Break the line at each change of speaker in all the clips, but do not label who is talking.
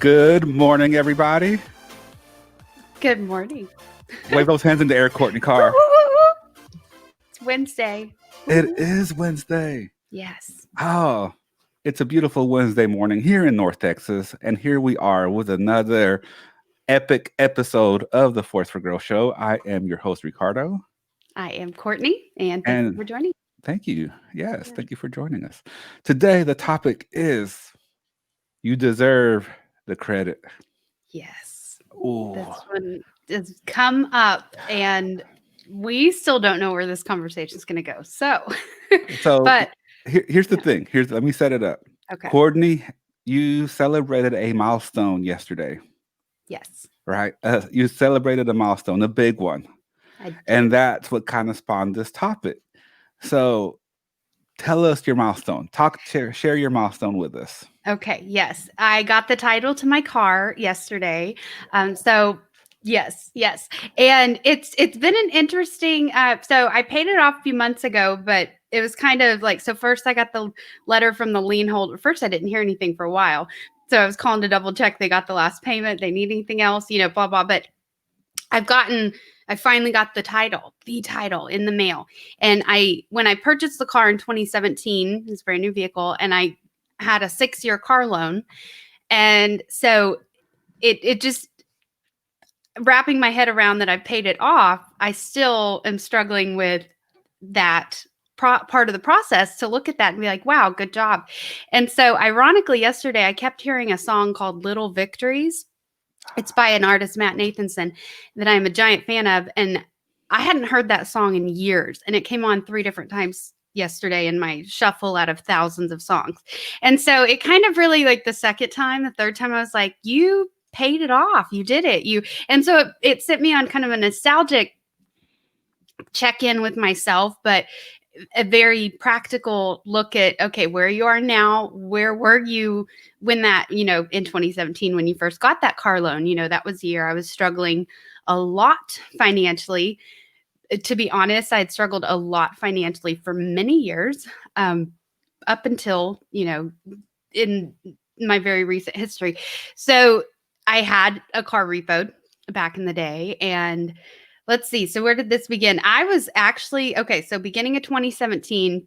Good morning, everybody.
Good morning.
Wave those hands in the air, Courtney Carr.
It's Wednesday.
It is Wednesday.
Yes.
Oh, it's a beautiful Wednesday morning here in North Texas. And here we are with another epic episode of the Force for Girls show. I am your host, Ricardo.
I am Courtney, and thank you for joining.
Thank you. Yes, thank you for joining us. Today, the topic is you deserve the credit.
Yes.
Ooh.
This one has come up, and we still don't know where this conversation is going to go. But
here's the thing. Let me set it up.
Okay.
Courtney, you celebrated a milestone yesterday.
Yes.
Right? You celebrated a milestone, a big one. And that's what kind of spawned this topic. So tell us your milestone. Share your milestone with us.
Okay. Yes. I got the title to my car yesterday. Yes. And it's been an interesting, so I paid it off a few months ago, but it was kind of like, so first I got the letter from the lien holder. First, I didn't hear anything for a while. So I was calling to double check they got the last payment. They need anything else, blah, blah. But I finally got the title in the mail. And when I purchased the car in 2017, it's a brand new vehicle, and I had a 6-year car loan. And so it just, wrapping my head around that I've paid it off, I still am struggling with that part of the process to look at that and be like, wow, good job. And so ironically, yesterday I kept hearing a song called Little Victories. It's by an artist, Matt Nathanson, that I'm a giant fan of. And I hadn't heard that song in years. And it came on 3 different times yesterday in my shuffle out of thousands of songs. And so it kind of really, like, the third time I was like, you paid it off. You did it. And so it sent me on kind of a nostalgic check-in with myself, but a very practical look at, okay, where you are now, where were you when that, in 2017, when you first got that car loan, that was the year I was struggling a lot financially. To be honest, I had struggled a lot financially for many years, up until, in my very recent history. So I had a car repoed back in the day, and let's see. So where did this begin? I was actually, so beginning of 2017,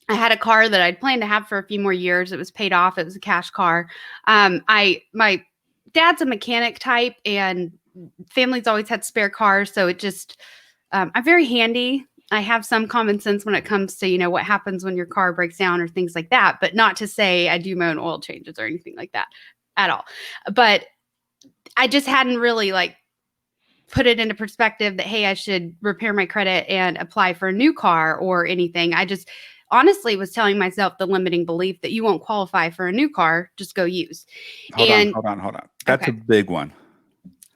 I had a car that I'd planned to have for a few more years. It was paid off. It was a cash car. My dad's a mechanic type, and family's always had spare cars. So it just, I'm very handy. I have some common sense when it comes to, what happens when your car breaks down or things like that, but not to say I do my own oil changes or anything like that at all. But I just hadn't really put it into perspective that, hey, I should repair my credit and apply for a new car or anything. I just honestly was telling myself the limiting belief that you won't qualify for a new car, just go use.
Hold on. That's a big one.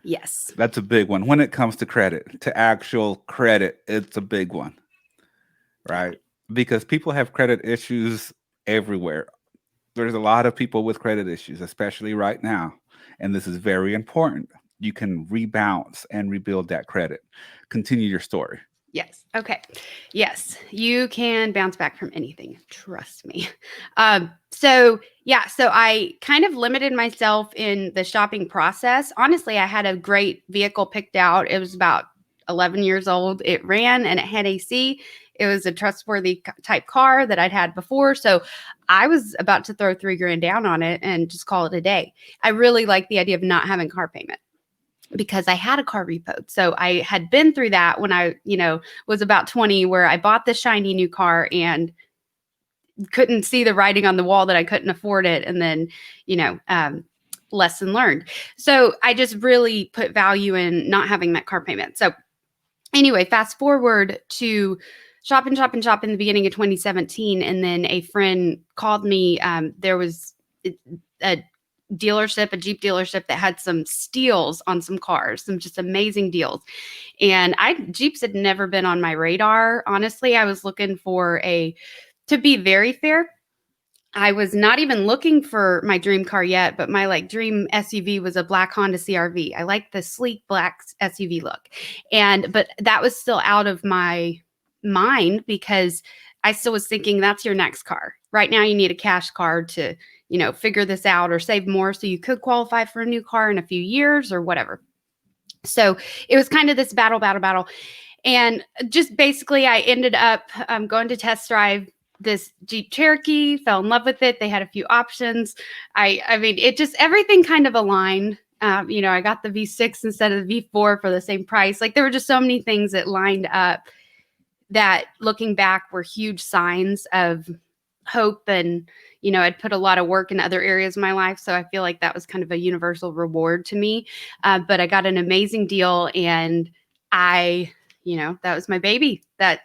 Yes.
That's a big one. When it comes to credit, to actual credit, it's a big one, right? Because people have credit issues everywhere. There's a lot of people with credit issues, especially right now. And this is very important. You can rebounce and rebuild that credit. Continue your story.
Yes. Okay. Yes. You can bounce back from anything. Trust me. So I kind of limited myself in the shopping process. Honestly, I had a great vehicle picked out. It was about 11 years old. It ran and it had AC. It was a trustworthy type car that I'd had before. So I was about to throw $3,000 down on it and just call it a day. I really like the idea of not having car payment, because I had a car repoed. So I had been through that when I, was about 20, where I bought this shiny new car and couldn't see the writing on the wall that I couldn't afford it. And then, lesson learned. So I just really put value in not having that car payment. So anyway, fast forward to shop in the beginning of 2017. And then a friend called me. There was a dealership, a Jeep dealership, that had some steals on some cars, some just amazing deals. And Jeeps had never been on my radar. Honestly, I was looking to be very fair, I was not even looking for my dream car yet, but my dream SUV was a black Honda CRV. I like the sleek black SUV look. But that was still out of my mind because I still was thinking that's your next car. Right now you need a cash car to figure this out or save more so you could qualify for a new car in a few years or whatever. So it was kind of this battle. And just basically, I ended up going to test drive this Jeep Cherokee, fell in love with it. They had a few options. I mean, it just, everything kind of aligned. I got the V6 instead of the V4 for the same price. Like there were just so many things that lined up that looking back were huge signs of hope. And, I'd put a lot of work in other areas of my life. So I feel like that was kind of a universal reward to me. But I got an amazing deal, and that was my baby. That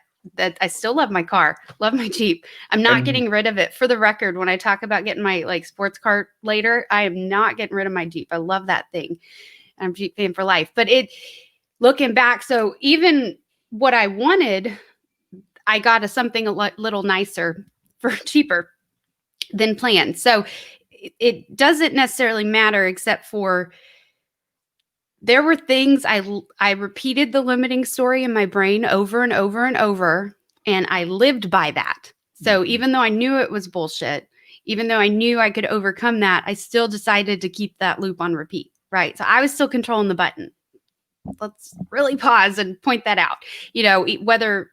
I still love my car, love my Jeep. I'm not getting rid of it. For the record, when I talk about getting my sports car later, I am not getting rid of my Jeep. I love that thing. I'm a Jeep fan for life. But looking back, so even what I wanted, I got something a little nicer for cheaper than planned. So it doesn't necessarily matter, except for there were things I repeated the limiting story in my brain over and over and over, and I lived by that. So even though I knew it was bullshit, even though I knew I could overcome that, I still decided to keep that loop on repeat, right? So I was still controlling the button. Let's really pause and point that out.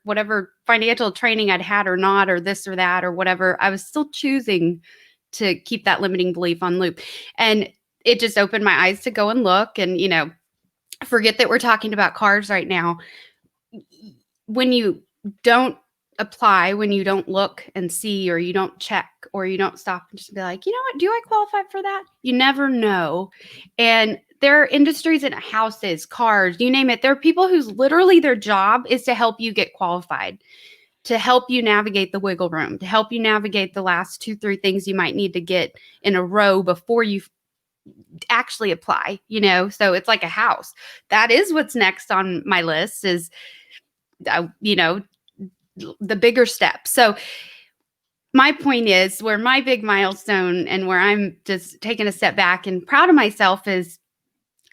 Whatever financial training I'd had or not, or this or that or whatever, I was still choosing to keep that limiting belief on loop. And it just opened my eyes to go and look and, forget that we're talking about cars right now. When you don't apply, when you don't look and see, or you don't check, or you don't stop and just be like, you know what, do I qualify for that? You never know. And there are industries and houses, cars, you name it. There are people whose literally their job is to help you get qualified, to help you navigate the wiggle room, to help you navigate the last 2-3 things you might need to get in a row before you actually apply, so it's like a house. That is what's next on my list is, the bigger steps. So my point is, where my big milestone and where I'm just taking a step back and proud of myself is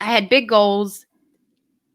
I had big goals.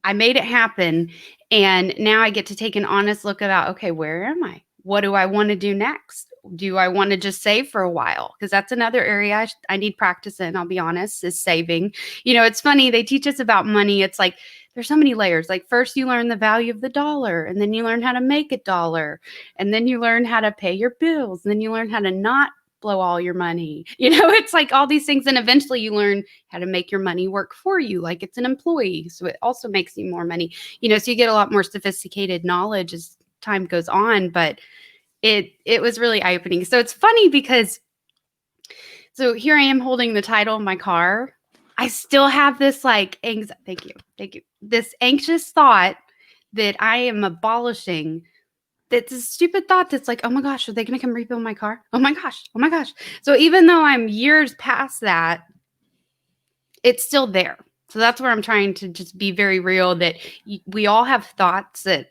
I made it happen. And now I get to take an honest look about, okay, where am I? What do I want to do next? Do I want to just save for a while? Because that's another area I need practice in, I'll be honest, is saving. It's funny. They teach us about money. It's like, there's so many layers. Like first you learn the value of the dollar, and then you learn how to make a dollar, and then you learn how to pay your bills, and then you learn how to not blow all your money. It's like all these things. And eventually you learn how to make your money work for you. Like it's an employee. So it also makes you more money, so you get a lot more sophisticated knowledge as time goes on, but it was really eye-opening. So it's funny because, so here I am holding the title of my car. I still have this thank you. This anxious thought that I am abolishing. That's a stupid thought that's like, oh my gosh, are they going to come rebuild my car? Oh my gosh. So even though I'm years past that, it's still there. So that's where I'm trying to just be very real that we all have thoughts that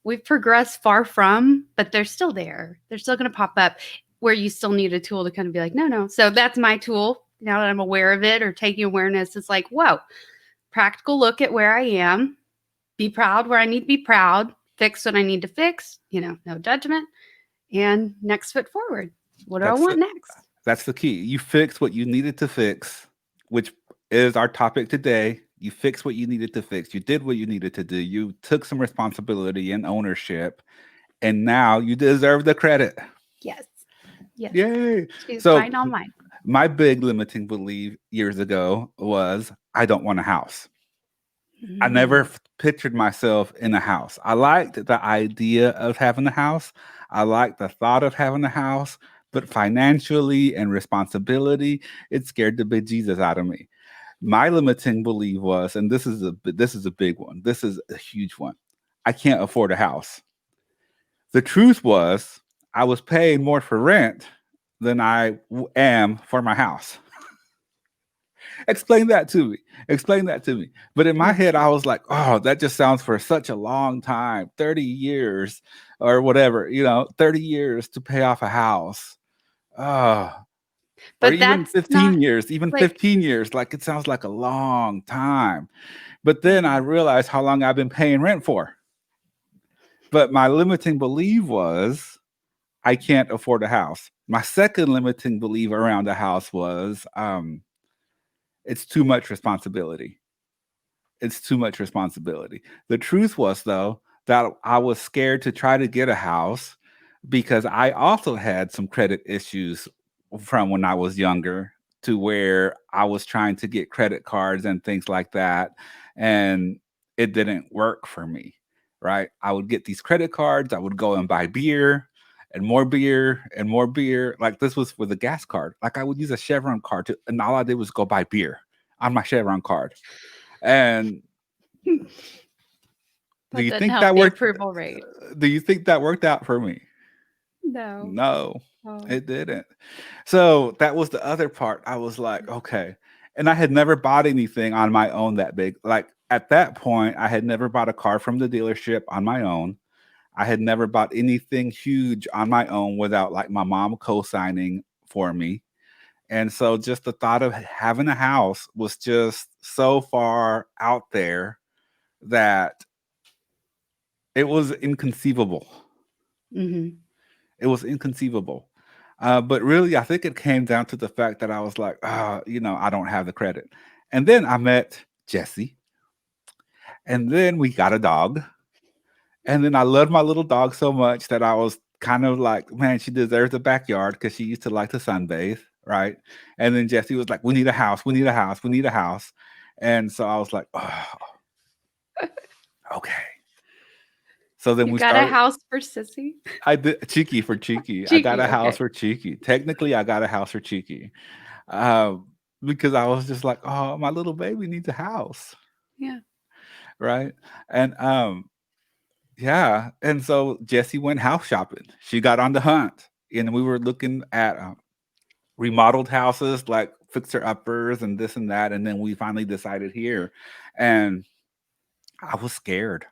we've progressed far from, but they're still there. They're still going to pop up where you still need a tool to kind of be like, no. So that's my tool. Now that I'm aware of it or taking awareness, it's like, whoa, practical look at where I am, be proud where I need to be proud, fix what I need to fix, no judgment, and next foot forward. What do I want next?
That's the key. You fix what you needed to fix, which is our topic today. You fixed what you needed to fix. You did what you needed to do. You took some responsibility and ownership, and now you deserve the credit.
Yes.
Yay.
So on mine.
My big limiting belief years ago was I don't want a house. I never pictured myself in a house. I liked the idea of having a house. I liked the thought of having a house, but financially and responsibility, it scared the bejesus out of me. My limiting belief was, and this is a big one. This is a huge one. I can't afford a house. The truth was, I was paying more for rent than I am for my house. Explain that to me. But in my head, I was like, oh, that just sounds for such a long time, 30 years or whatever, 30 years to pay off a house. But or even 15 years, even 15 years, like it sounds like a long time. But then I realized how long I've been paying rent for. But my limiting belief was, I can't afford a house. My second limiting belief around the house was it's too much responsibility. It's too much responsibility. The truth was, though, that I was scared to try to get a house because I also had some credit issues from when I was younger, to where I was trying to get credit cards and things like that. And it didn't work for me, right? I would get these credit cards, I would go and buy beer and more beer and more beer. Like this was with a gas card. Like I would use a Chevron card and all I did was go buy beer on my Chevron card. And do
That
you
doesn't
think
help
that
the
worked?
approval rate.
Do you think that worked out for me?
No.
No,
Oh.
it didn't. So that was the other part. I was like, okay. And I had never bought anything on my own that big. Like at that point, I had never bought a car from the dealership on my own. I had never bought anything huge on my own without like my mom co-signing for me. And so just the thought of having a house was just so far out there that it was inconceivable.
Hmm.
It was inconceivable. But really, I think it came down to the fact that I was like, I don't have the credit. And then I met Jesse, and then we got a dog. And then I loved my little dog so much that I was kind of like, man, she deserves a backyard because she used to like to sunbathe, right? And then Jesse was like, we need a house, we need a house, we need a house. And so I was like, oh, okay. So then
You
we
got a
started.
house for Sissy?
I did Cheeky for Cheeky. I got
Cheeky,
a house
okay.
for Cheeky. Technically, I got a house for Cheeky. Because I was just like, oh, my little baby needs a house.
Yeah.
Right. And yeah. And so Jessie went house shopping. She got on the hunt. And we were looking at remodeled houses, like fixer uppers and this and that. And then we finally decided here. And I was scared.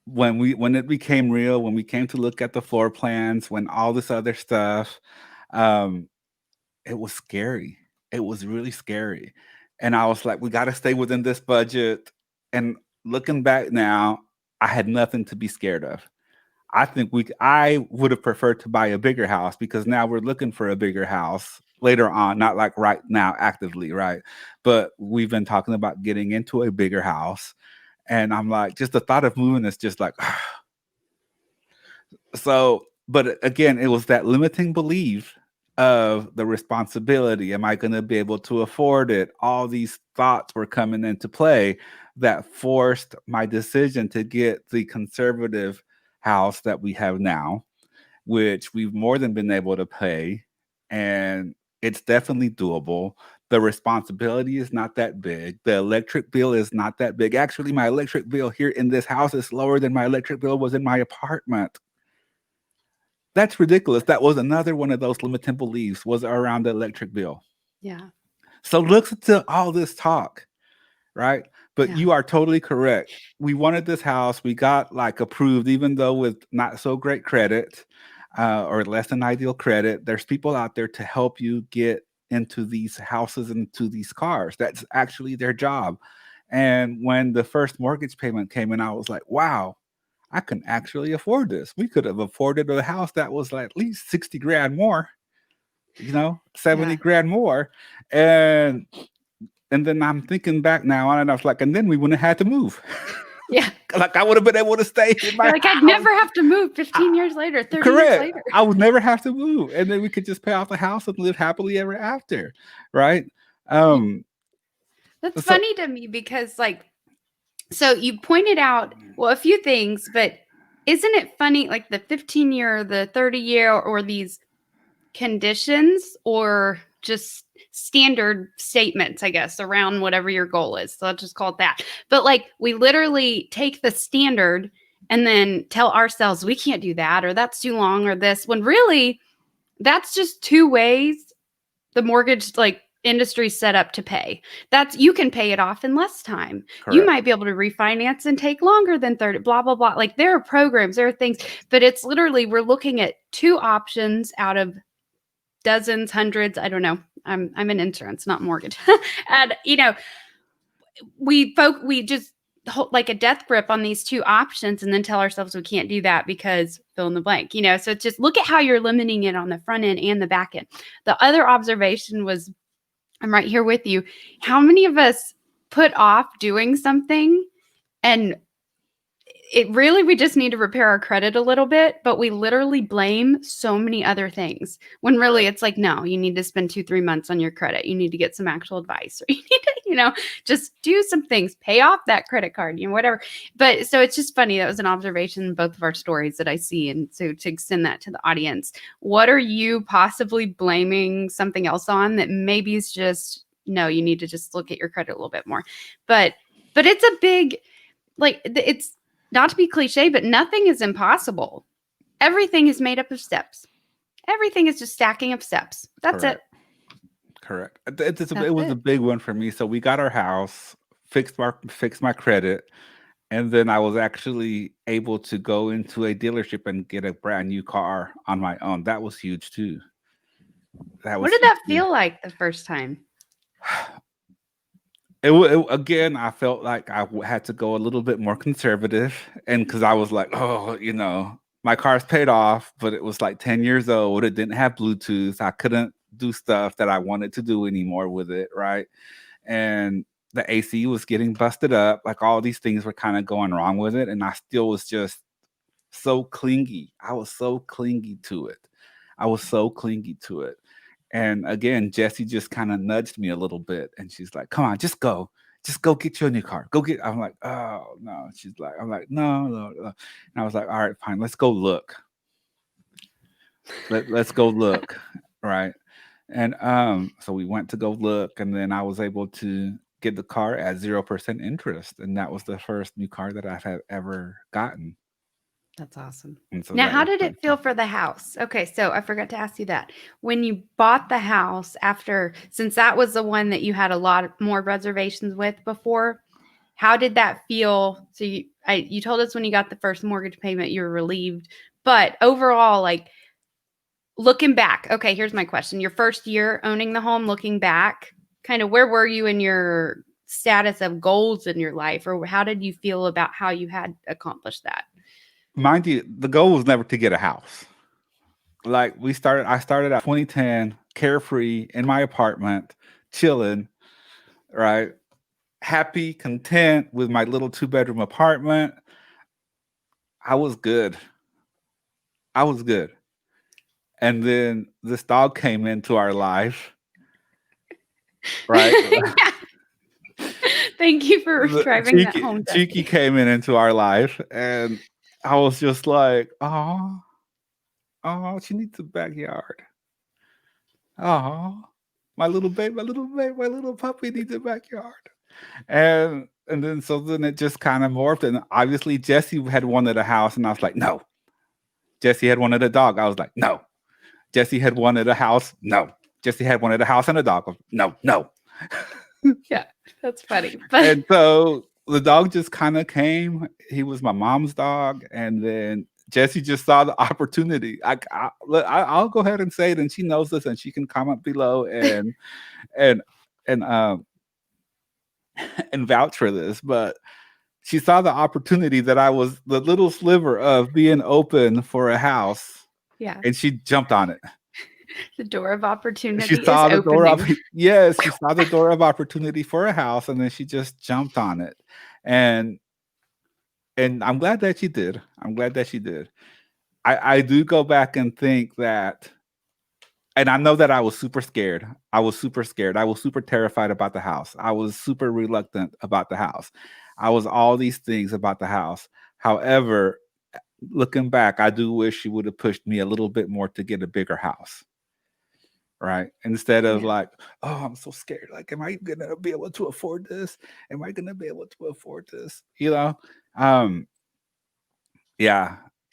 When it became real, when we came to look at the floor plans, when all this other stuff, um, it was scary. It was really scary. And I was like, we got to stay within this budget. And looking back now, I had nothing to be scared of. I would have preferred to buy a bigger house because now we're looking for a bigger house later on, not like right now actively, right? But we've been talking about getting into a bigger house. And I'm like, just the thought of moving is just like, so, but again, it was that limiting belief of the responsibility. Am I going to be able to afford it? All these thoughts were coming into play that forced my decision to get the conservative house that we have now, which we've more than been able to pay. And it's definitely doable. The responsibility is not that big. The electric bill is not that big. Actually, my electric bill here in this house is lower than my electric bill was in my apartment. That's ridiculous. That was another one of those limiting beliefs was around the electric bill.
Yeah.
So listen to all this talk, right? But
Yeah.
you are totally correct. We wanted this house. We got like approved, even though with not so great credit or less than ideal credit. There's people out there to help you get into these houses and into these cars. That's actually their job. And when the first mortgage payment came in, I was like, wow, I can actually afford this. We could have afforded a house that was like at least 60 grand more, 70 grand more. And then I'm thinking back now and I was like, and then we wouldn't have had to move.
Yeah.
Like I would have been able to stay in my
Like
house.
I'd never have to move 15 years later, 30
Correct.
years later.
I would never have to move. And then we could just pay off the house and live happily ever after. Right.
That's funny to me because so you pointed out, well, a few things, but isn't it funny, like the 15-year, the 30-year, or these conditions or just standard statements, I guess, around whatever your goal is. So let's just call it that. But like we literally take the standard and then tell ourselves we can't do that or that's too long or this, when really that's just two ways the mortgage industry set up to pay. That's you can pay it off in less time. Correct. You might be able to refinance and take longer than 30, blah, blah, blah. Like there are programs, there are things, but it's literally, we're looking at two options out of dozens, hundreds. I don't know. I'm in insurance, not mortgage. And we just like a death grip on these two options and then tell ourselves we can't do that because fill in the blank, so it's just look at how you're limiting it on the front end and the back end. The other observation was, I'm right here with you, how many of us put off doing something, and we just need to repair our credit a little bit, but we literally blame so many other things when really it's like, no, you need to spend 2-3 months on your credit. You need to get some actual advice, or you need to, just do some things, pay off that credit card, whatever. But so it's just funny. That was an observation in both of our stories that I see. And so to extend that to the audience, what are you possibly blaming something else on that maybe is just, no, you need to just look at your credit a little bit more. But it's a big, it's, not to be cliche, but nothing is impossible. Everything is made up of steps. Everything is just stacking of steps. That's
Correct.
it.
Correct. It was a big one for me. So we got our house, fixed my credit, and then I was actually able to go into a dealership and get a brand new car on my own. That was huge too.
What did that feel like the first time?
Again, I felt like I had to go a little bit more conservative, and because I was like, oh, my car's paid off, but it was like 10 years old. It didn't have Bluetooth. I couldn't do stuff that I wanted to do anymore with it, right? And the AC was getting busted up. Like all these things were kind of going wrong with it, and I still was just so clingy. I was so clingy to it. And again, Jessie just kind of nudged me a little bit, and she's like, "Come on, just go get you a new car. Go get." I'm like, "Oh no." I'm like, no. And I was like, "All right, fine. Let's go look. Let's go look." Right. And so we went to go look, and then I was able to get the car at 0% interest, and that was the first new car that I've ever gotten.
That's awesome.
So
now, how did it feel for the house? Okay, so I forgot to ask you that. When you bought the house since that was the one that you had a lot more reservations with before, how did that feel? So you told us when you got the first mortgage payment, you were relieved. But overall, looking back, okay, here's my question. Your first year owning the home, looking back, kind of where were you in your status of goals in your life? Or how did you feel about how you had accomplished that?
Mind you, the goal was never to get a house. I started out 2010, carefree in my apartment, chilling, right? Happy, content with my little 2-bedroom apartment. I was good. And then this dog came into our life, right?
Thank you for driving that home.
Cheeky came into our life, and I was just like, oh, she needs a backyard. Oh, my little puppy needs a backyard. And then it just kind of morphed. And obviously Jessie had wanted a house, and I was like, no. Jessie had wanted a dog. I was like, no. Jessie had wanted a house. No. Jessie had wanted a house and a dog. No.
Yeah, that's funny.
And so the dog just kind of came. He was my mom's dog, and then Jessie just saw the opportunity. I'll go ahead and say it, and she knows this, and she can comment below and vouch for this. But she saw the opportunity that I was the little sliver of being open for a house.
Yeah,
and she jumped on it.
The door of opportunity.
She saw the door. Yes, she saw the door of opportunity for a house, and then she just jumped on it. And I'm glad that she did. I do go back and think that, and I know that I was super scared. I was super terrified about the house. I was super reluctant about the house. I was all these things about the house. However, looking back, I do wish she would have pushed me a little bit more to get a bigger house. Right. Instead of like, oh, I'm so scared. Like, am I going to be able to afford this? Yeah.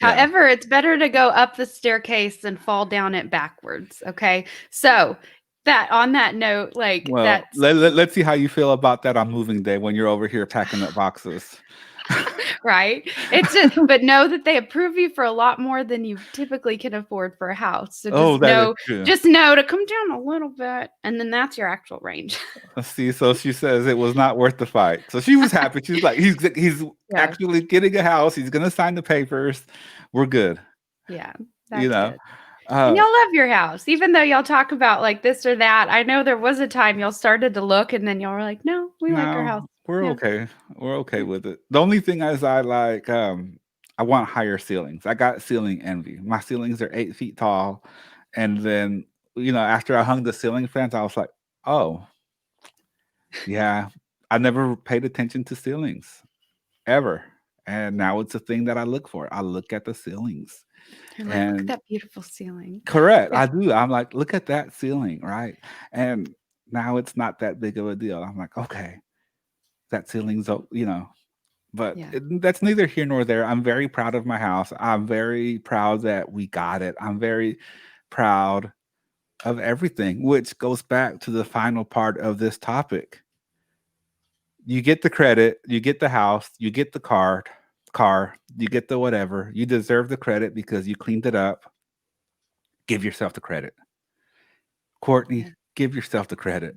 However, it's better to go up the staircase than fall down it backwards. Okay. So on that note,
let's see how you feel about that on moving day when you're over here packing up boxes.
Right? It's just, but know that they approve you for a lot more than you typically can afford for a house. So
Oh, that is true.
just know to come down a little bit, and then that's your actual range.
See, so she says it was not worth the fight. So she was happy. She's like, he's
Yeah.
actually getting a house. He's gonna sign the papers. We're good.
Yeah.
You
That's
know.
good. And
Uh,
y'all love your house, even though y'all talk about like this or that. I know there was a time y'all started to look, and then y'all were like, "No, we like our house."
no, we're
Yeah.
okay. We're okay
Yeah.
with it. The only thing is I like I want higher ceilings. I got ceiling envy. My ceilings are 8 feet tall. And then, after I hung the ceiling fans, I was like, oh, yeah, I never paid attention to ceilings ever. And now it's a thing that I look for. I look at the ceilings.
You're like, "Look at
And
that beautiful ceiling."
correct,
Yeah.
I do. I'm like, look at that ceiling, right? And now it's not that big of a deal. I'm like, okay, that ceiling's, but
Yeah.
that's neither here nor there. I'm very proud of my house. I'm very proud that we got it. I'm very proud of everything, which goes back to the final part of this topic. You get the credit, you get the house, you get the car, you get the whatever. You deserve the credit because you cleaned it up. Give yourself the credit. Courtney,
Yeah.
give yourself the credit.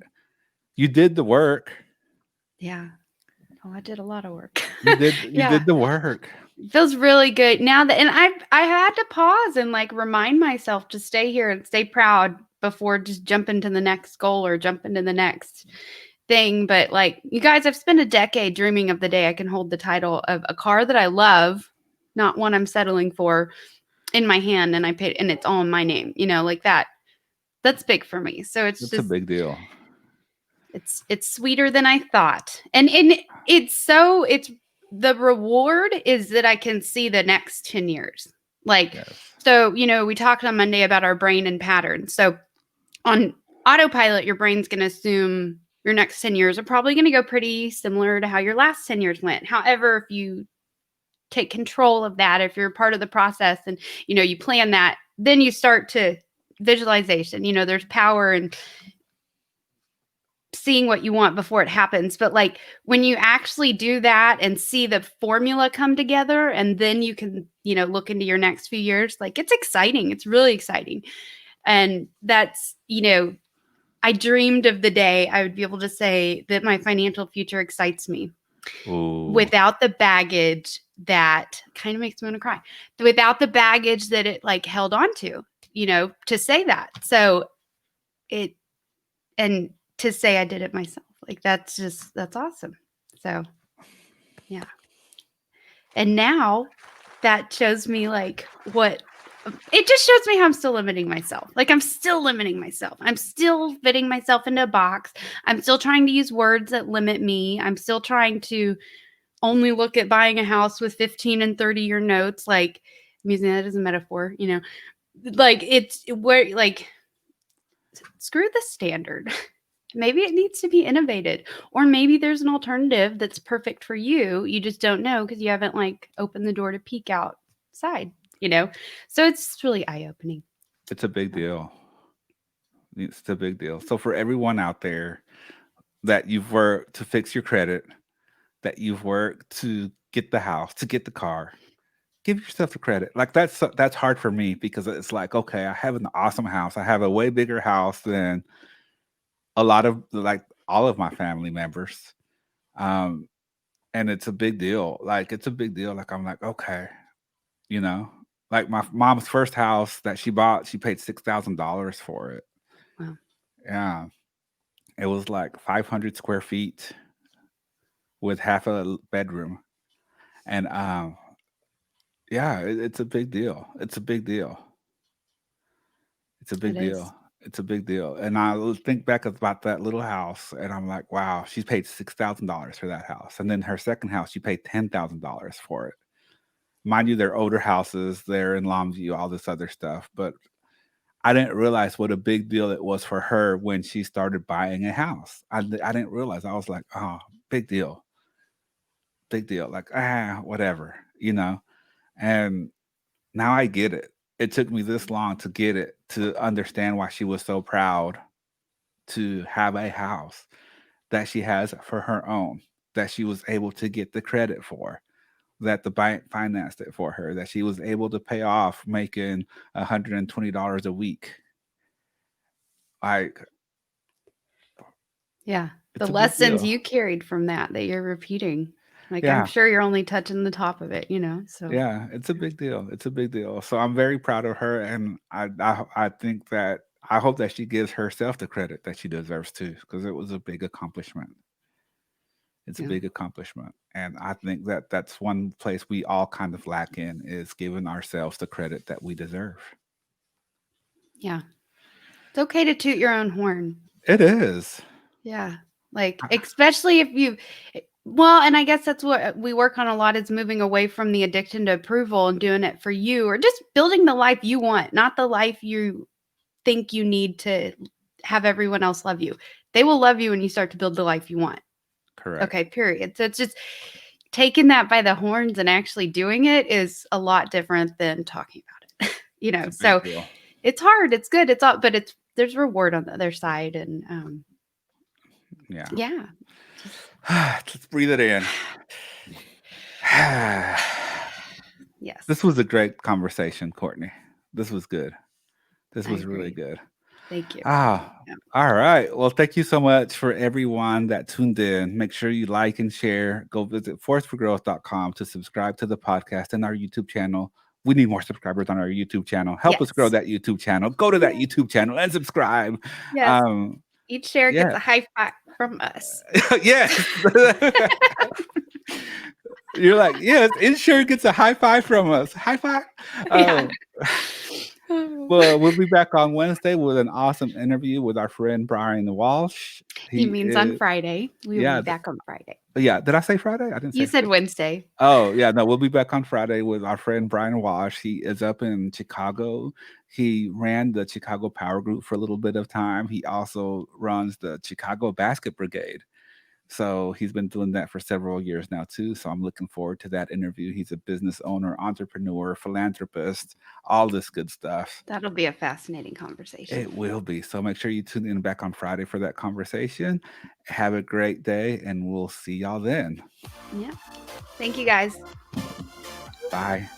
You did the work.
Yeah. Oh, I did a lot of work.
You did you
Yeah.
did the work.
Feels really good now that, and I had to pause and like remind myself to stay here and stay proud before just jumping to the next goal or jump into the next thing. But like you guys, I've spent a decade dreaming of the day I can hold the title of a car that I love, not one I'm settling for, in my hand, and I paid, and it's all in my name, like that. That's big for me. So it's
It's a
just,
big deal.
it's sweeter than I thought. And it's the reward is that I can see the next 10 years. Like,
Yes.
so, we talked on Monday about our brain and patterns. So on autopilot, your brain's going to assume your next 10 years are probably going to go pretty similar to how your last 10 years went. However, if you take control of that, if you're part of the process and, you plan that, then you start to visualization, there's power in seeing what you want before it happens. But like when you actually do that and see the formula come together, and then you can, look into your next few years, like it's exciting. It's really exciting. And that's, I dreamed of the day I would be able to say that my financial future excites me
Ooh.
without the baggage that kind of makes me want to cry, without the baggage that it like held on to say that. So it, and to say I did it myself, like that's awesome. So yeah. And now that shows me like what it just shows me how I'm still limiting myself. Like I'm still limiting myself. I'm still fitting myself into a box. I'm still trying to use words that limit me. I'm still trying to only look at buying a house with 15 and 30-year notes. Like I'm using that as a metaphor, like it's where like screw the standard. Maybe it needs to be innovated, or maybe there's an alternative that's perfect for you. You just don't know because you haven't like opened the door to peek outside, So it's really eye-opening.
It's a big deal. It's a big deal. So for everyone out there that you've worked to fix your credit, that you've worked to get the house, to get the car, give yourself the credit. Like that's hard for me because it's like, okay, I have an awesome house. I have a way bigger house than a lot of like all of my family members. Um, and it's a big deal. Like it's a big deal. Like I'm like, okay, you know, like my mom's first house that she bought, she paid $6,000 for it.
Wow.
Yeah. It was like 500 square feet with half a bedroom. And yeah, it's a big deal. It's a big deal. It's a
It
big
is.
deal. It's a big deal. And think back about that little house, and I'm like, wow, she paid $6,000 for that house. And then her second house, she paid $10,000 for it. Mind you, they're older houses, they're in Longview, all this other stuff. But I didn't realize what a big deal it was for her when she started buying a house. I didn't realize. I was like, oh, big deal. Big deal. Like, whatever, And now I get it. It took me this long to get it, to understand why she was so proud to have a house that she has for her own, that she was able to get the credit for. that the bank financed it for her, that she was able to pay off making $120 a week. Like,
Yeah. The
it's a big
lessons
deal.
you carried from that you're repeating. Like, I'm
Yeah.
sure you're only touching the top of it, so
Yeah, it's a big deal. It's a big deal. So I'm very proud of her, and I think that I hope that she gives herself the credit that she deserves too, because it was a big accomplishment. It's a
yeah.
big accomplishment, and I think that that's one place we all kind of lack in is giving ourselves the credit that we deserve.
Yeah. It's okay to toot your own horn.
It is.
Yeah. Like, especially if well, and I guess that's what we work on a lot is moving away from the addiction to approval and doing it for you or just building the life you want, not the life you think you need to have everyone else love you. They will love you when you start to build the life you want.
Correct.
Okay, period. So it's just taking that by the horns and actually doing it is a lot different than talking about it.
It's a big
So
deal.
it's hard, it's good, it's all, but there's reward on the other side. And
Yeah.
yeah.
Let's breathe it in.
Yes.
This was a great conversation, Courtney. This was good. This
I
was really
agree.
good.
Thank you.
Ah,
Yeah.
all right. Well, thank you so much for everyone that tuned in. Make sure you like and share. Go visit forceforgrowth.com to subscribe to the podcast and our YouTube channel. We need more subscribers on our YouTube channel. Help us grow
Yes.
that YouTube channel. Go to that YouTube channel and subscribe.
Yes. Each share gets
yeah.
a high five from us.
Yes. You're like, yes, Insure gets a high five from us. High five.
Yeah.
Well, we'll be back on Wednesday with an awesome interview with our friend Brian Walsh.
He means on
is-
Friday. We will
yeah,
be back on Friday.
Yeah, did I say Friday? I didn't say
You said
Friday.
Wednesday.
Oh, yeah, no, we'll be back on Friday with our friend Brian Walsh. He is up in Chicago. He ran the Chicago Power Group for a little bit of time. He also runs the Chicago Basket Brigade. So he's been doing that for several years now too. So I'm looking forward to that interview. He's a business owner, entrepreneur, philanthropist, all this good stuff.
That'll be a fascinating conversation.
It will be. So make sure you tune in back on Friday for that conversation. Have a great day, and we'll see y'all then.
Yeah. Thank you guys.
Bye.